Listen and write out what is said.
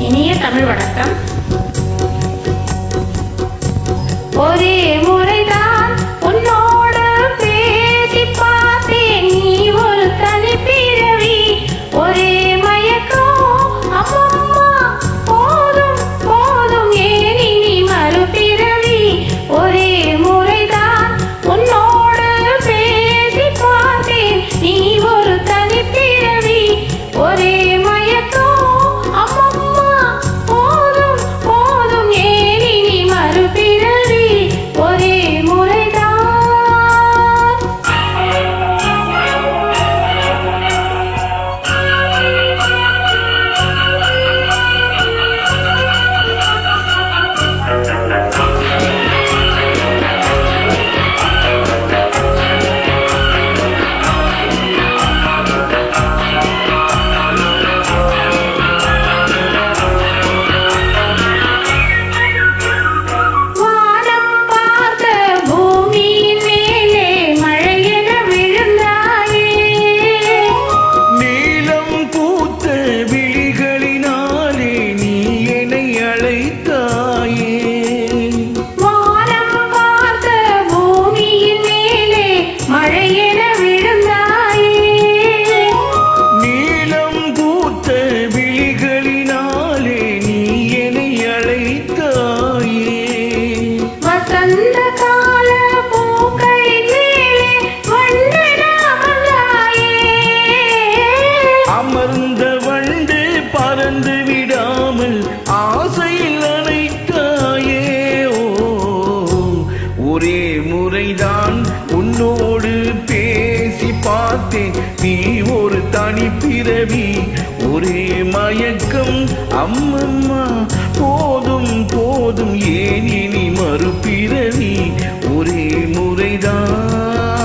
இனிய தமிழ் வணக்கம். ஒரே முறைதான் உன்னோடு பேசி பார்த்தேன், நீ ஒரு தனி பிறவி. ஒரே மயக்கம் அம்மம்மா, போதும் போதும் ஏன் இனி மறுபிறவி. ஒரே முறைதான் உன்னோடு பேசி பார்த்தேன், நீ ஒரு தனி பிறவி. ஒரே அமர்ந்த வண்டு பறந்து விடாமல் ஆசையில் அணைத்தாயே. ஒரே முறைதான் உன்னோடு பேசி பார்த்தேன், நீ ஒரு தனி பிறவி. ஒரே மயக்கம் அம்மம்மா, போதும் போதும் ஏன் இனி மறுபிறவி. ஒரே முறைதான்